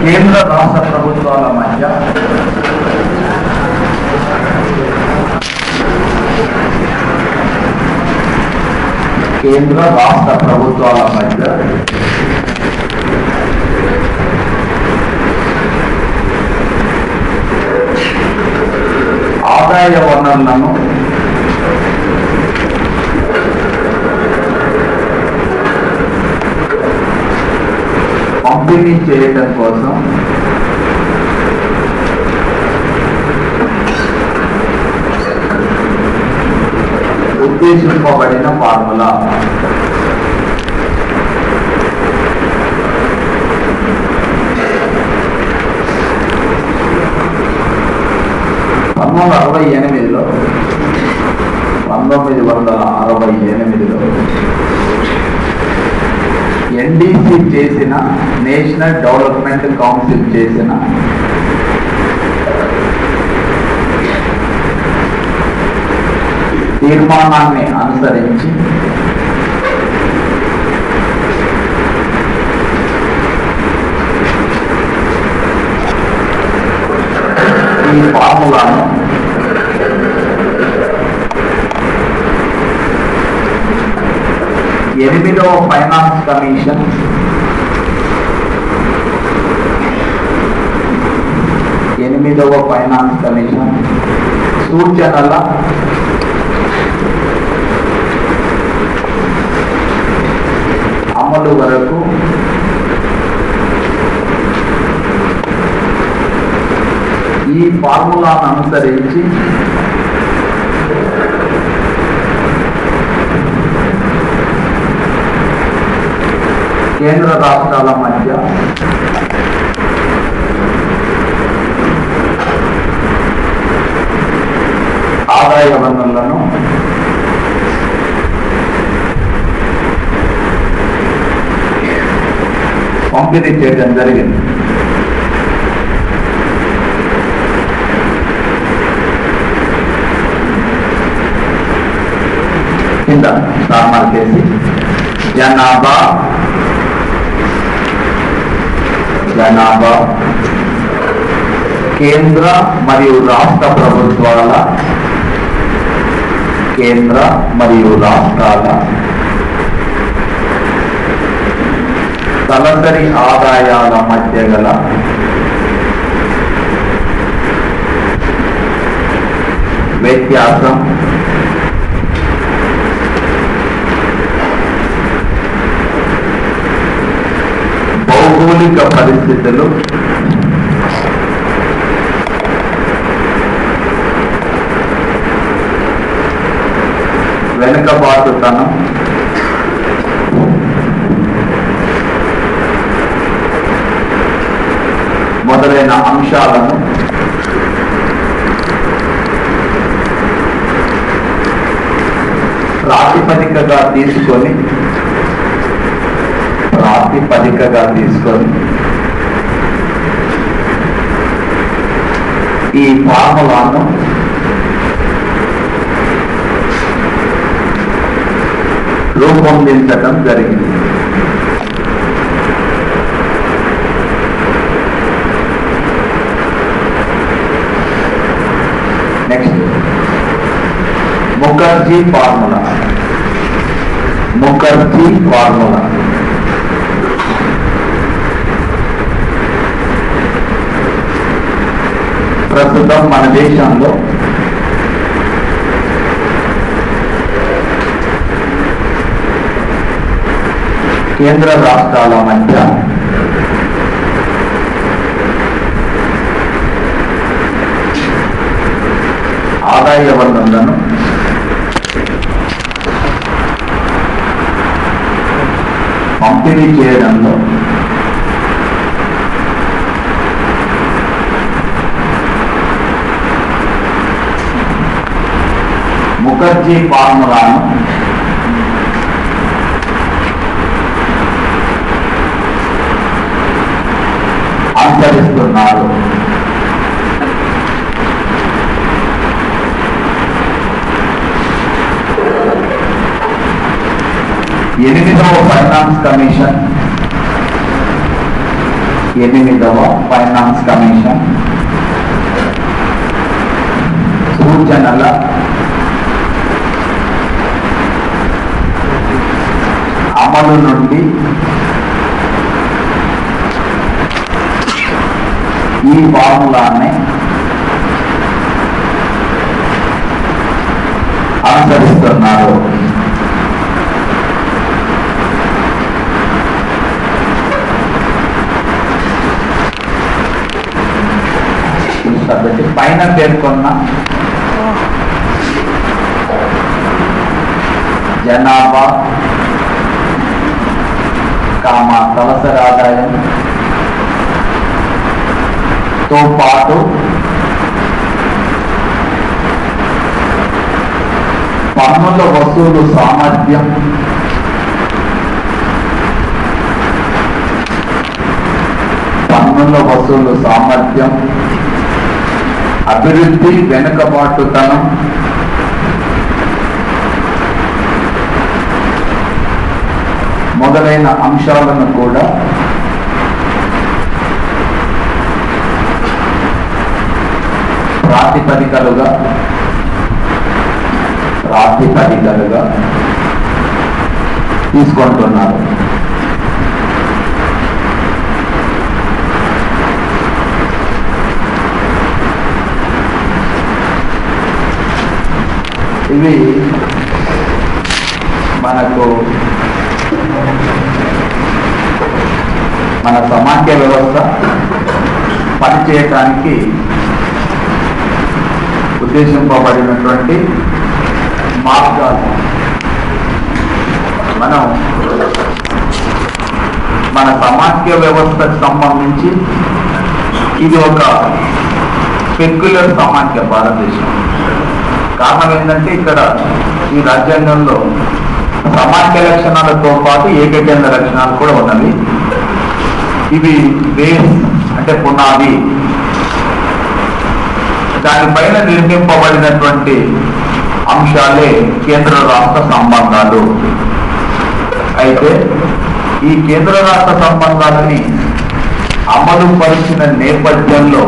కేంద్ర రాష్ట్ర ప్రభుత్వాల మధ్య ఆదాయ వనరులను పంపిణీ చేయడం కోసం ఉద్దేశింపబడిన ఫార్ములా. ఎన్డీసీ చేసిన, నేషనల్ డెవలప్మెంట్ కౌన్సిల్ చేసిన తీర్మానాన్ని అనుసరించి ఈ ఫార్ములాను ఎనిమిదవ ఫైనాన్స్ కమిషన్ సూచనల అమలు వరకు ఈ ఫార్ములాను అనుసరించి కేంద్ర రాష్ట్రాల మధ్య ఆదాయ వనరులను పంపిణీ చేయడం జరిగింది. కింద స్టార్ చేసి జనాభా కేంద్ర మరియు రాష్ట్ర ప్రభుత్వాల తలసరి ఆదాయాల మధ్య గల వ్యత్యాసం భౌగోళిక పరిస్థితులు, వెనుకబాటుతనం, మొదలైన అంశాలను ప్రాతిపదికగా తీసుకొని ఈ ఫార్ములాను రూపొందించడం జరిగింది. Next Mukherjee formula. ప్రస్తుతం మన దేశంలో కేంద్ర రాష్ట్రాల మధ్య ఆదాయ వనరులను పంపిణీ చేయడంలో ముఖర్జీ ఫార్ములాను అనుసరిస్తున్నారు. ఎనిమిదవ ఫైనాన్స్ కమిషన్ 8వ ఫైనాన్స్ కమిషన్ సూచనల అమలు నుండి ఈ ఫార్ములాని అనుసరిస్తున్నారు. పైన పేర్కొన్న జనాభా తలసరి ఆదాయం తో పాటు పన్నుల వసూలు సామర్థ్యం అభివృద్ధి వెనుకబాటుతనం మొదలైన అంశాలను కూడా ప్రాతిపదికలుగా తీసుకుంటున్నారు. ఇవి మనకు మన సమాఖ్య వ్యవస్థ పనిచేయటానికి ఉద్దేశింపబడినటువంటి మార్గాలు. మనం మన సమాఖ్య వ్యవస్థకు సంబంధించి ఇది ఒక పెక్యులర్ సమాఖ్య భారతదేశం. కారణం ఏంటంటే ఇక్కడ ఈ రాజ్యాంగంలో సమాఖ్య లక్షణాలతో పాటు ఏకకేంద్ర లక్షణాలు కూడా ఉన్నవి. ఇవి బేస్ అంటే పునాది, దానిపైన నిర్మింపబడినటువంటి అంశాలే కేంద్ర రాష్ట్ర సంబంధాలు. అయితే ఈ కేంద్ర రాష్ట్ర సంబంధాలని అమలు పరిచిన నేపథ్యంలో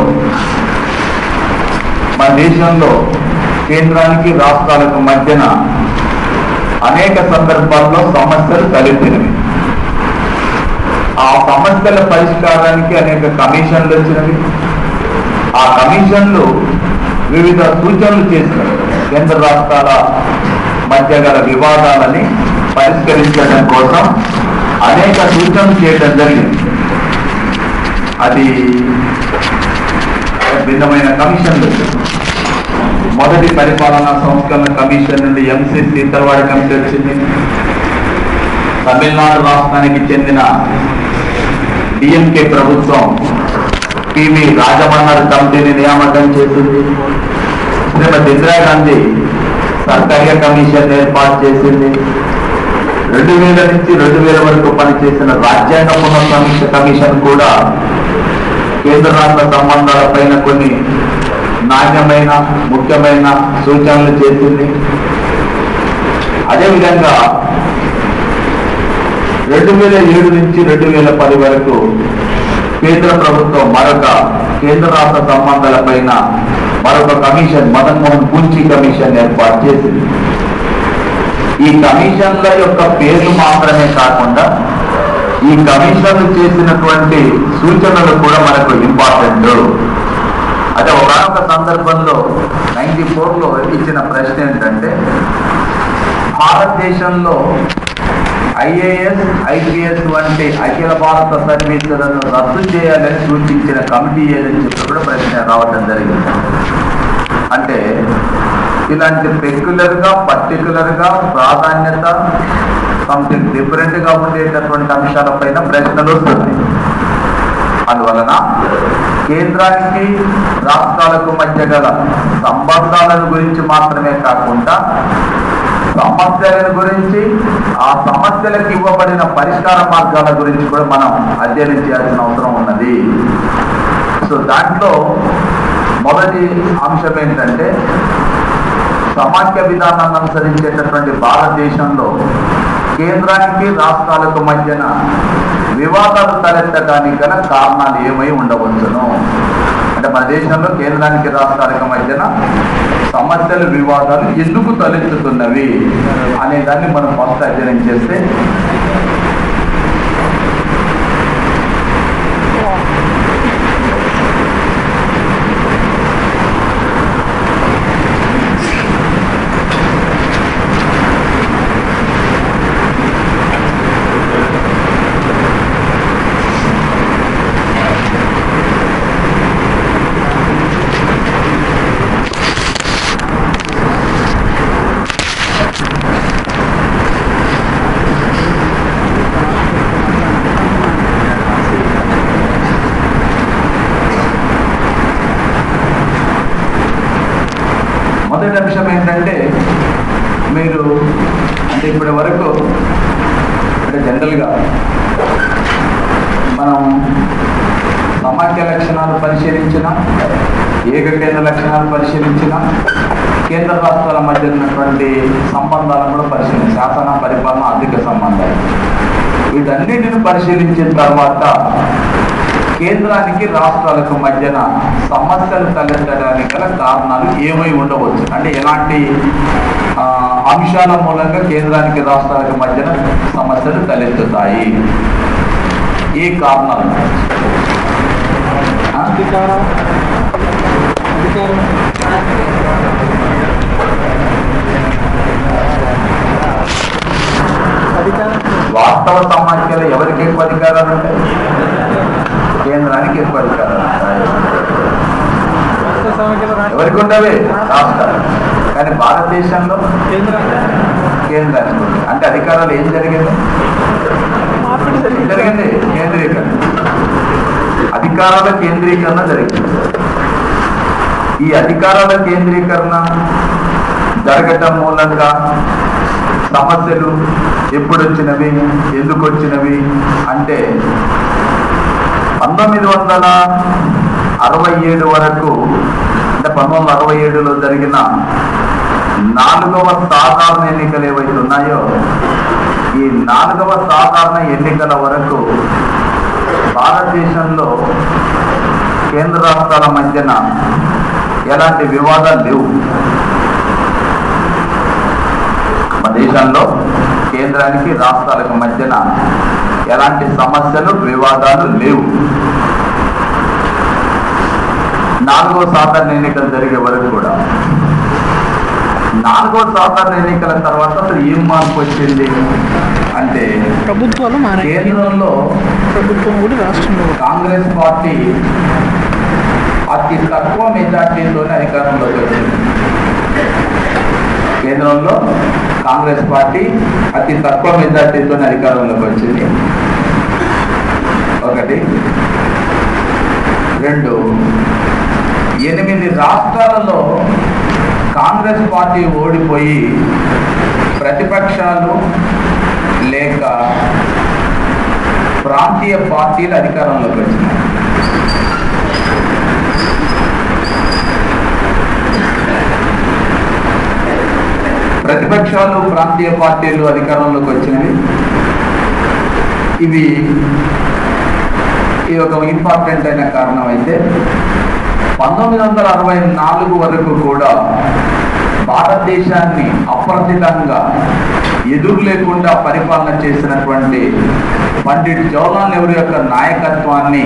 మన దేశంలో కేంద్రానికి రాష్ట్రాలకు మధ్యన అనేక సందర్భాల్లో సమస్యలు తలెత్తినవి. ఆ సమస్యల పరిష్కారానికి అనేక కమిషన్లు వచ్చినవి. ఆ కమిషన్లు వివిధ సూచనలు చేసినవి. కేంద్ర రాష్ట్రాల మధ్య గల వివాదాలని పరిష్కరించడం కోసం అనేక సూచనలు చేయడం జరిగింది. అది భిన్నమైన కమిషన్లు. మొదటి పరిపాలనా సంస్కరణ కమిషన్ నుండి ఎంసీ సీతర్వాడి కమిటీ వచ్చింది. తమిళనాడు రాష్ట్రానికి చెందిన డిఎంకే ప్రభుత్వం పివి రాజమన్నర్ కమిటీని నియామకం చేసింది. శ్రీమతి ఇందిరాగాంధీ సర్కార్య కమిషన్ ఏర్పాటు చేసింది. 2000 నుంచి 2000 వరకు పనిచేసిన రాజ్యాంగ పునఃసమీక్ష కమిషన్ కూడా కేంద్ర రాష్ట్ర సంబంధాలపైన కొన్ని నాణ్యమైన ముఖ్యమైన సూచనలు చేసింది. అదేవిధంగా 2007 నుంచి 2010 వరకు కేంద్ర ప్రభుత్వం మరొక కేంద్ర రాష్ట్ర సంబంధాలపైన మరొక కమిషన్, మదన్ మోహన్ పూంచి కమిషన్ ఏర్పాటు చేసింది. ఈ కమిషన్ల యొక్క పేర్లు మాత్రమే కాకుండా ఈ కమిషన్లు చేసినటువంటి సూచనలు కూడా మనకు ఇంపార్టెంట్. అంటే ఒకనొక సందర్భంలో 94లో ఇచ్చిన ప్రశ్న ఏంటంటే, భారతదేశంలో ఐఏఎస్ ఐపీఎస్ వంటి అఖిల భారత సర్వీసులను రద్దు చేయాలని సూచించిన కమిటీ ఏదని చెప్పి కూడా ప్రశ్న రావడం జరిగింది. అంటే ఇలాంటి రెగ్యులర్గా పర్టికులర్గా ప్రాధాన్యత సంథింగ్ డిఫరెంట్గా ఉండేటటువంటి అంశాలపైన ప్రశ్నలు వస్తున్నాయి. అందువలన కేంద్రానికి రాష్ట్రాలకు మధ్య గల సంబంధాలను గురించి మాత్రమే కాకుండా సమస్యల గురించి, ఆ సమస్యలకు ఇవ్వబడిన పరిష్కార మార్గాల గురించి కూడా మనం అధ్యయనం చేయాల్సిన అవసరం ఉన్నది. సో దాంట్లో మొదటి అంశం ఏంటంటే, సమాఖ్య విధానాన్ని అనుసరించేటటువంటి భారతదేశంలో కేంద్రానికి రాష్ట్రాలకు మధ్యన వివాదాలు తలెత్తడానికి గల కారణాలు ఏమై ఉండవచ్చును? అంటే మన దేశంలో కేంద్రానికి రాష్ట్రాలకు మధ్యన సమస్యలు వివాదాలు ఎందుకు తలెత్తుతున్నవి అనే దాన్ని మనం ఫస్ట్ అధ్యయనం చేస్తే మొదటి అంశం ఏంటంటే మీరు అంటే ఇప్పటి వరకు అంటే జనరల్గా మనం సమాఖ్య లక్షణాలు పరిశీలించిన, ఏకకేంద్ర లక్షణాలు పరిశీలించిన, కేంద్ర రాష్ట్రాల మధ్య ఉన్నటువంటి సంబంధాలను కూడా పరిశీలించాం. శాసన, పరిపాలన, ఆర్థిక సంబంధాలు వీటన్నిటిని పరిశీలించిన తర్వాత కేంద్రానికి రాష్ట్రాలకు మధ్యన సమస్యలు తలెత్తడానికి గల కారణాలు ఏమై ఉండవచ్చు, అంటే ఎలాంటి అంశాల మూలంగా కేంద్రానికి రాష్ట్రాలకు మధ్యన సమస్యలు తలెత్తుతాయి, ఏ కారణాలు? వాస్తవ సమాఖ్యలో ఎవరికి ఎక్కువ అధికారాలు ఉంటాయి? కేంద్రానికి ఎక్కువ అధికారాలు ఉంటాయి. ఎవరికి ఉండవే? రాష్ట్రాలు. కానీ భారతదేశంలో కేంద్రానికి అంటే అధికారాలు ఏం జరిగింది? కేంద్రీకరణ, అధికారాల కేంద్రీకరణ జరిగింది. ఈ అధికారాల కేంద్రీకరణ జరగటం మూలంగా సమస్యలు ఎప్పుడు వచ్చినవి, ఎందుకు వచ్చినవి అంటే 1967 వరకు, అంటే 1967లో జరిగిన 4వ సాధారణ ఎన్నికలు ఏవైతే ఉన్నాయో ఈ 4వ సాధారణ ఎన్నికల వరకు భారతదేశంలో కేంద్ర రాష్ట్రాల మధ్యన ఎలాంటి వివాదాలు లేవు. మన దేశంలో కేంద్రానికి రాష్ట్రాలకు మధ్యన ఎలాంటి సమస్యలు, వివాదాలు లేవు. 4వ సాధారణ ఎన్నికలు జరిగే వరకు కూడా. 4వ సాధారణ ఎన్నికల తర్వాత అసలు ఏం మార్పు వచ్చింది అంటే ప్రభుత్వాలు కేంద్రంలో ప్రభుత్వం కూడా రాష్ట్రంలో కాంగ్రెస్ పార్టీ అతి తక్కువ మెజార్టీతోనే అధికారంలోకి వచ్చింది. కేంద్రంలో కాంగ్రెస్ పార్టీ అతి తక్కువ మెజార్టీతోనే అధికారంలోకి వచ్చింది. ఒకటి. 2, 8 రాష్ట్రాలలో కాంగ్రెస్ పార్టీ ఓడిపోయి ప్రతిపక్షాలు లేక ప్రాంతీయ పార్టీలు అధికారంలోకి వచ్చినాయి. ప్రతిపక్షాలు, ప్రాంతీయ పార్టీలు అధికారంలోకి వచ్చినవి. ఇది ఒక ఇంపార్టెంట్ అయిన కారణం అయితే 1964 వరకు కూడా భారతదేశాన్ని అప్రతితంగా ఎదురు లేకుండా పరిపాలన చేసినటువంటి పండిట్ జవహర్లాల్ నెహ్రూ యొక్క నాయకత్వాన్ని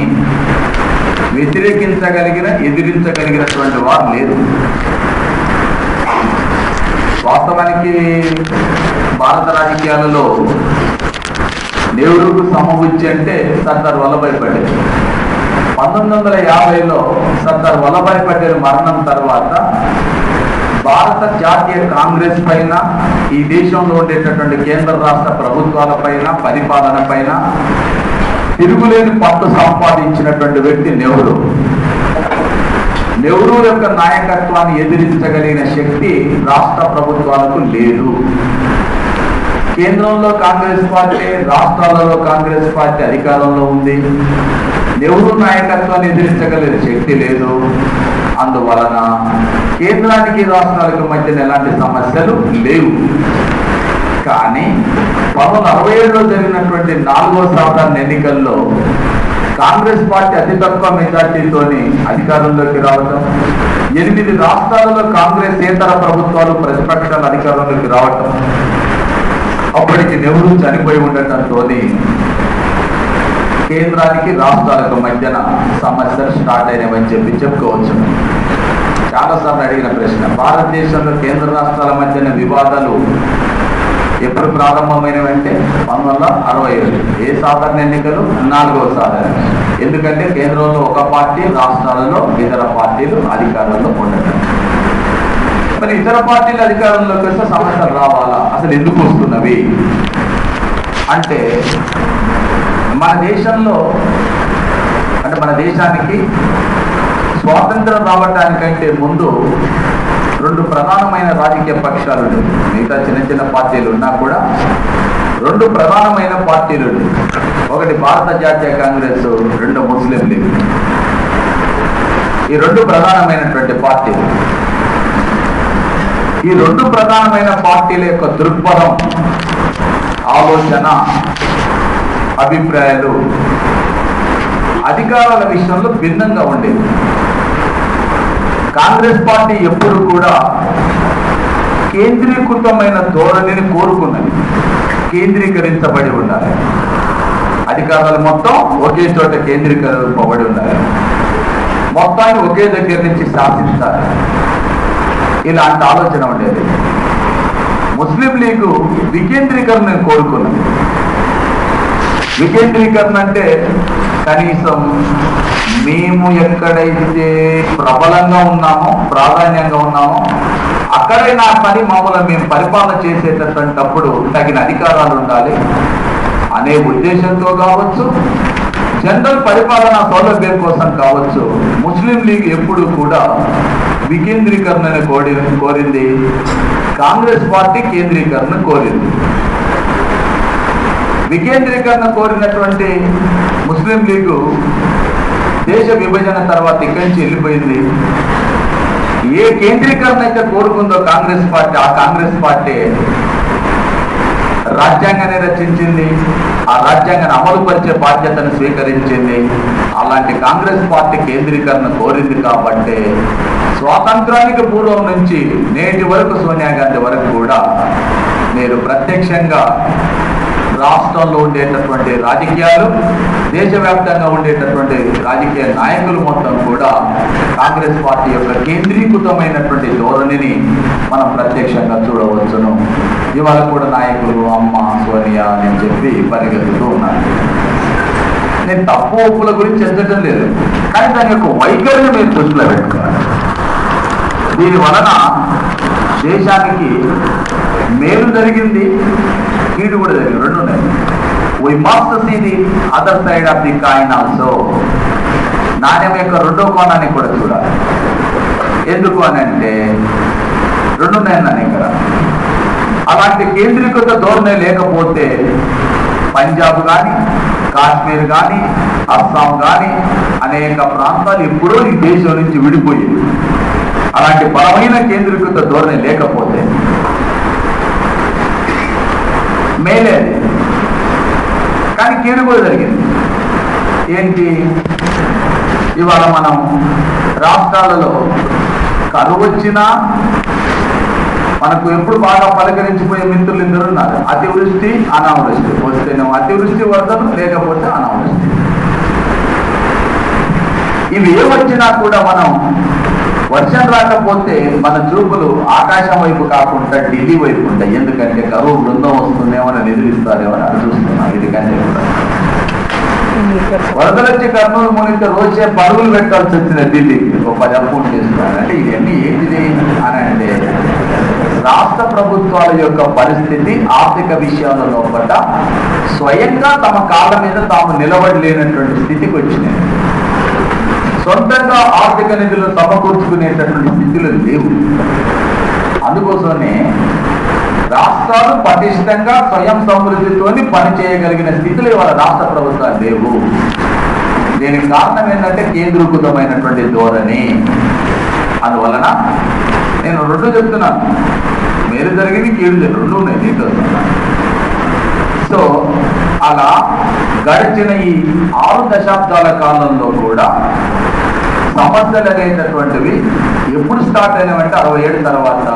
వ్యతిరేకించగలిగిన, ఎదిరించగలిగినటువంటి వారు లేరు. వాస్తవానికి భారత రాజకీయాలలో నెహ్రూకు సమబుద్ధి అంటే సర్దార్ వల్లభాయ్ పటేల్. 1950లో సర్దార్ వల్లభాయ్ పటేల్ మరణం తర్వాత భారత జాతీయ కాంగ్రెస్ పైన, ఈ దేశంలో ఉండేటటువంటి కేంద్ర రాష్ట్ర ప్రభుత్వాల పైన, పరిపాలన పైన తిరుగులేని పట్టు సంపాదించినటువంటి వ్యక్తి నెహ్రూ. నెహ్రూ యొక్క నాయకత్వాన్ని ఎదిరించగలిగిన శక్తి రాష్ట్ర ప్రభుత్వాలకు లేదు. కేంద్రంలో కాంగ్రెస్ పార్టీ, రాష్ట్రాలలో కాంగ్రెస్ పార్టీ అధికారంలో ఉంది. నెహ్రూ నాయకత్వాన్ని ఎదిరించగలిగిన శక్తి లేదు. అందువలన కేంద్రానికి రాష్ట్రాలకు మధ్య ఎలాంటి సమస్యలు లేవు. కానీ 1967లో జరిగినటువంటి 4వ సాధారణ ఎన్నికల్లో కాంగ్రెస్ పార్టీ అతి తక్కువ మెజార్టీతోని అధికారంలోకి రావటం, 8 రాష్ట్రాలలో కాంగ్రెస్ ఏతర ప్రభుత్వాలు ప్రతిపక్షాలు అధికారంలోకి రావటం, అప్పటికి నెహ్రూ చనిపోయి ఉండటంతో కేంద్రానికి రాష్ట్రాలకు మధ్యన సమస్యలు స్టార్ట్ అయినవని చెప్పుకోవచ్చు. చాలాసార్లు అడిగిన ప్రశ్న, భారతదేశంలో కేంద్ర రాష్ట్రాల మధ్యన వివాదాలు ఎప్పుడు ప్రారంభమైనవంటే 1967. ఏ సాధారణ ఎన్నికలు? 4వ సాధారణ. ఎందుకంటే కేంద్రంలో ఒక పార్టీ, రాష్ట్రాలలో ఇతర పార్టీలు అధికారంలో ఉండటం. మరి ఇతర పార్టీలు అధికారంలోకి వస్తే సమస్యలు రావాలా? అసలు ఎందుకు వస్తున్నవి అంటే, మన దేశంలో అంటే మన దేశానికి స్వాతంత్రం రావడానికంటే ముందు 2 ప్రధానమైన రాజకీయ పక్షాలు ఉండేవి. మిగతా చిన్న చిన్న పార్టీలు ఉన్నా కూడా 2 ప్రధానమైన పార్టీలు ఉండేవి. ఒకటి భారత జాతీయ కాంగ్రెస్, 2 ముస్లిం లీగ్. ఈ 2 ప్రధానమైనటువంటి పార్టీలు, ఈ 2 ప్రధానమైన పార్టీల యొక్క దృక్పథం, ఆలోచన, అభిప్రాయాలు అధికారాల విషయంలో భిన్నంగా ఉండేవి. కాంగ్రెస్ పార్టీ ఎప్పుడు కూడా కేంద్రీకృతమైన ధోరణిని కోరుకున్నది. కేంద్రీకరించబడి ఉండాలి, అధికారాలు మొత్తం ఒకే చోట కేంద్రీకరింపబడి ఉండాలి, మొత్తాన్ని ఒకే దగ్గర నుంచి శాసించాలి, ఇలాంటి ఆలోచన ఉండేది. ముస్లిం లీగు వికేంద్రీకరణను కోరుకున్నది. వికేంద్రీకరణ అంటే కనీసం మేము ఎక్కడైతే ప్రబలంగా ఉన్నామో, ప్రాధాన్యంగా ఉన్నామో, అక్కడైనా పని మామూలుగా మేము పరిపాలన చేసేటటువంటప్పుడు తగిన అధికారాలు ఉండాలి అనే ఉద్దేశంతో కావచ్చు, జనరల్ పరిపాలనా సౌలభ్యం కోసం కావచ్చు, ముస్లిం లీగ్ ఎప్పుడు కూడా వికేంద్రీకరణను కోరింది. కాంగ్రెస్ పార్టీ కేంద్రీకరణ కోరింది. వికేంద్రీకరణ కోరినటువంటి ముస్లిం లీగు దేశ విభజన తర్వాత ఇక్కడి నుంచి వెళ్ళిపోయింది. ఏ కేంద్రీకరణ అయితే కోరుకుందో కాంగ్రెస్ పార్టీ, ఆ కాంగ్రెస్ పార్టీ రాజ్యాంగాన్ని రచించింది, ఆ రాజ్యాంగాన్ని అమలుపరిచే బాధ్యతను స్వీకరించింది. అలాంటి కాంగ్రెస్ పార్టీ కేంద్రీకరణ కోరింది కాబట్టి స్వాతంత్రానికి పూర్వం నుంచి నేటి వరకు సోనియా గాంధీ వరకు కూడా మీరు ప్రత్యక్షంగా రాష్ట్రంలో ఉండేటటువంటి రాజకీయాలు, దేశవ్యాప్తంగా ఉండేటటువంటి రాజకీయ నాయకులు మొత్తం కూడా కాంగ్రెస్ పార్టీ యొక్క కేంద్రీకృతమైనటువంటి ధోరణిని మనం ప్రత్యక్షంగా చూడవచ్చును. ఇవాళ కూడా నాయకులు అమ్మ సోనియా అని చెప్పి పరిగెత్తుతూ ఉన్నారు. నేను తప్పు ఒప్పుల గురించి ఎత్తడం లేదు, కానీ దాని యొక్క వైఖరిని మీరు దృష్టిలో పెట్టుకోవాలి. దీని వలన దేశానికి మేలు జరిగింది, కీడు కూడా జరిగింది, 2 ఉన్నాయి. We must see the other side of the coin also. నాణ్యం యొక్క 2వ కోణాన్ని కూడా చూడాలి. ఎందుకు అని అంటే 2 ఉన్నాయి ఇక్కడ. అలాంటి కేంద్రీకృత ధోరణి లేకపోతే పంజాబ్ కానీ, కాశ్మీర్ కానీ, అస్సాం కానీ అనేక ప్రాంతాలు ఎప్పుడో ఈ దేశం నుంచి విడిపోయేవి. అలాంటి బలమైన కేంద్రీకృత ధోరణి లేకపోతే మేలే. కానీ కీడు కూడా జరిగింది. ఏంటి? ఇవాళ మనం రాష్ట్రాలలో కరువు వచ్చినా మనకు ఎప్పుడు బాగా పలకరించిపోయే మిత్రులు 2 ఉన్నారు. అతివృష్టి, అనావృష్టి. వస్తేనేమో అతివృష్టి వరదలు, లేకపోతే అనావృష్టి. ఇవి ఏ వచ్చినా కూడా మనం వర్షం రాకపోతే మన చూపులు ఆకాశం వైపు కాకుండా ఢిల్లీ వైపు ఉంటాయి. ఎందుకంటే కరువు బృందం వస్తుందేమో అని ఎదురిస్తారేమో అని చూస్తున్నాం. ఎందుకంటే వరదలు వచ్చి కర్నూలు మునిగితే రోజే పరుగులు పెట్టాల్సి వచ్చిన ఢిల్లీకి ఒక 10 అకౌంట్ చేస్తున్నారు. అంటే ఇవన్నీ ఏంటిది అని అంటే రాష్ట్ర ప్రభుత్వాల యొక్క పరిస్థితి ఆర్థిక విషయాల లోపల స్వయంగా తమ కాళ్ళ మీద తాము నిలబడలేనటువంటి స్థితికి వచ్చినాయి. సొంతంగా ఆర్థిక నిధులు సమకూర్చుకునేటటువంటి స్థితిలో లేవు. అందుకోసమే రాష్ట్రాలు పటిష్టంగా స్వయం సమృద్ధితోని పనిచేయగలిగిన స్థితిలో ఇవాళ రాష్ట్ర ప్రభుత్వాలు లేవు. దీనికి కారణం ఏంటంటే కేంద్రీకృతమైనటువంటి ధోరణి. అందువలన నేను రెండు చెప్తున్నాను, మేలు జరిగింది కీడు జరిగింది, రెండు ఉన్నాయి దీంట్లో. సో అలా గడిచిన ఈ 6 దశాబ్దాల కాలంలో కూడా సమస్యలు అనేటటువంటివి ఎప్పుడు స్టార్ట్ అయినాయంటే 67 తర్వాత.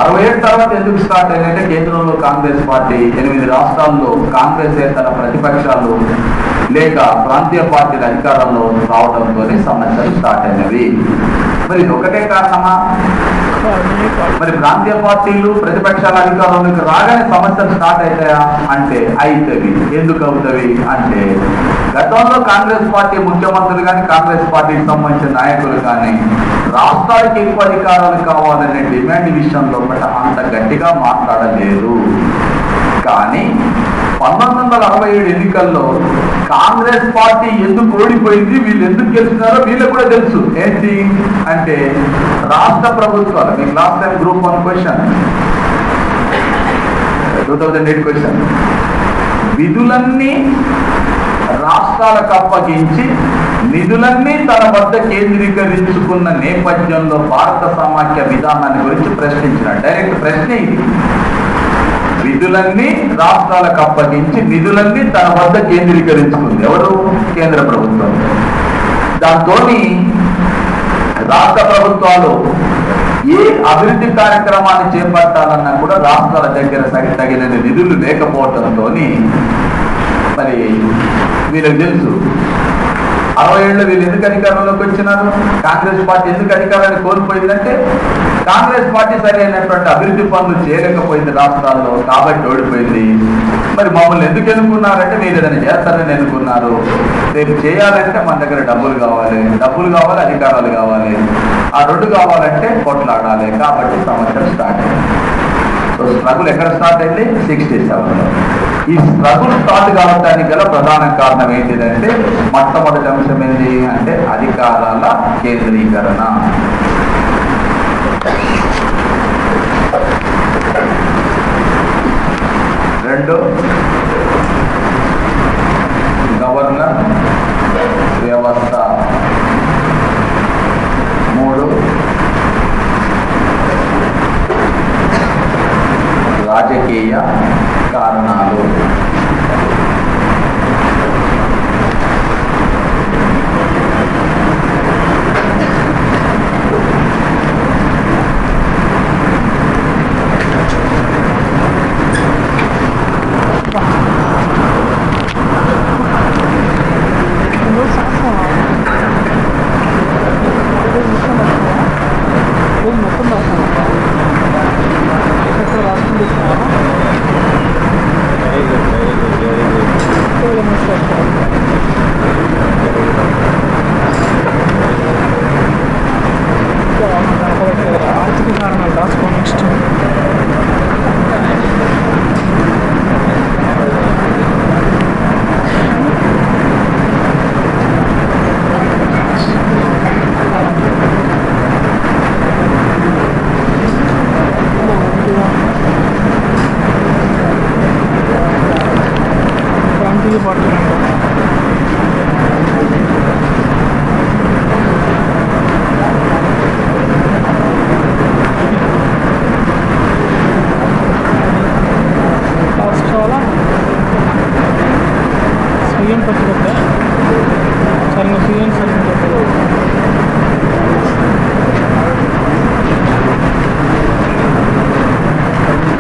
67 తర్వాత ఎందుకు స్టార్ట్ అయినాయంటే కేంద్రంలో కాంగ్రెస్ పార్టీ, 8 రాష్ట్రాల్లో కాంగ్రెసేతర ప్రతిపక్షాలు లేక ప్రాంతీయ పార్టీల అధికారంలో రావడంతోనే సమస్యలు స్టార్ట్ అయినవి. మరి ఇది ఒకటే కారణమా? మరి ప్రాంతీయ పార్టీలు ప్రతిపక్షాల అధికారంలోకి రాగానే సమస్యలు స్టార్ట్ అవుతాయా అంటే అవుతాయి. ఎందుకు అవుతాయి అంటే గతంలో కాంగ్రెస్ పార్టీ ముఖ్యమంత్రులు కానీ కాంగ్రెస్ పార్టీకి సంబంధించిన నాయకులు కానీ రాష్ట్రానికి ఎక్కువ అధికారాలు కావాలనే డిమాండ్ విషయంలో అంత గట్టిగా మాట్లాడలేదు. కానీ 1967 ఎన్నికల్లో కాంగ్రెస్ పార్టీ ఎందుకు ఓడిపోయింది, వీళ్ళు ఎందుకు గెలిచినారో వీళ్ళకు కూడా తెలుసు. ఏంటి అంటే రాష్ట్ర ప్రభుత్వాలు, మీకు last time group 1 question 2008 question, విధులన్నీ రాష్ట్రాలకు అప్పగించి నిధులన్నీ తన వద్ద కేంద్రీకరించుకున్న నేపథ్యంలో భారత సమాఖ్య విధానాన్ని గురించి ప్రశ్నించిన డైరెక్ట్ ప్రశ్న ఇది. విధులన్నీ రాష్ట్రాలకు అప్పగించి నిధులన్నీ తన వద్ద కేంద్రీకరించుకుంది ఎవరు? కేంద్ర ప్రభుత్వం. దాంతో రాష్ట్ర ప్రభుత్వాలు ఏ అభివృద్ధి కార్యక్రమాన్ని చేపట్టాలన్నా కూడా రాష్ట్రాల దగ్గర తగిన నిధులు లేకపోవడంతో మరి వీళ్ళకి తెలుసు 67 వీళ్ళు ఎందుకు అధికారంలోకి వచ్చినారు, కాంగ్రెస్ పార్టీ ఎందుకు అధికారాన్ని కోల్పోయిందంటే కాంగ్రెస్ పార్టీ సరైనటువంటి అభివృద్ధి పనులు చేయలేకపోయింది రాష్ట్రాల్లో, కాబట్టి ఓడిపోయింది. మరి మమ్మల్ని ఎందుకు ఎన్నుకున్నారంటే మీరు ఏదైనా చేస్తారని ఎన్నుకున్నారు. రేపు చేయాలంటే మన దగ్గర డబ్బులు కావాలి, అధికారాలు కావాలి. ఆ రెండు కావాలంటే కొట్లాడాలి. కాబట్టి సమస్యలు స్టార్ట్ అయింది. సో స్ట్రగుల్ ఎక్కడ స్టార్ట్ అయింది? 67లో. ఈ స్ట్రగుల్ స్టార్ట్ కావడానికి గల ప్రధాన కారణం ఏంటిదంటే మొట్టమొదటి అంశం ఏంటి అంటే అధికారాల కేంద్రీకరణ. రెండు, గవర్నర్ వ్యవస్థ. 3, రాజకీయ కారణాలు.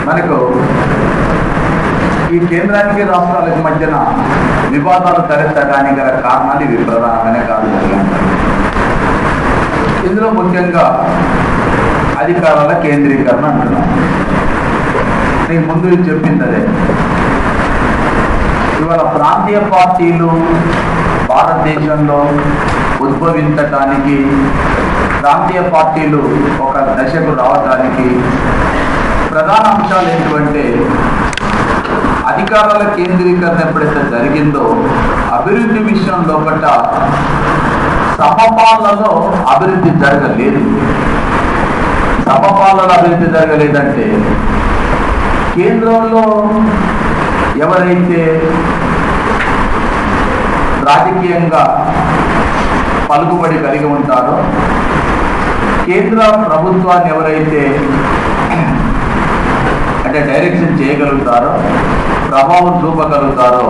మనకు ఈ కేంద్రానికి రాష్ట్రాలకు మధ్యన వివాదాలు తలెత్తడానికి గల కారణాలు ఇవి ప్రధానమైన కారణాలు. ఇందులో ముఖ్యంగా అధికారాల కేంద్రీకరణ అంటున్నాం. నేను ముందు చెప్పింది అదే. ఇవాళ ప్రాంతీయ పార్టీలు భారతదేశంలో ఉద్భవించటానికి, ప్రాంతీయ పార్టీలు ఒక దశకు రావడానికి ప్రధాన అంశాలు ఏంటంటే అధికారాల కేంద్రీకరణ ఎప్పుడైతే జరిగిందో అభివృద్ధి విషయం లోపల సమపాలలో అభివృద్ధి జరగలేదు. సమపాలలో అభివృద్ధి జరగలేదంటే కేంద్రంలో ఎవరైతే రాజకీయంగా పలుకుబడి కలిగి ఉంటారో కేంద్ర ప్రభుత్వాన్ని ఎవరైతే అంటే డైరెక్షన్ చేయగలుగుతారో, ప్రభావం చూపగలుగుతారో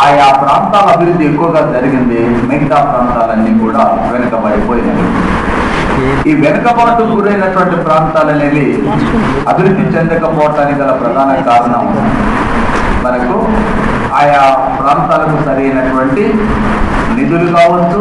ఆయా ప్రాంతాల అభివృద్ధి ఎక్కువగా జరిగింది. మిగతా ప్రాంతాలన్నీ కూడా వెనుకబడిపోయినాయి. ఈ వెనుకబాటు గురైనటువంటి ప్రాంతాలు అనేవి అభివృద్ధి చెందకపోవటానికి గల ప్రధాన కారణం మనకు ఆయా ప్రాంతాలకు సరైనటువంటి నిధులు కావచ్చు,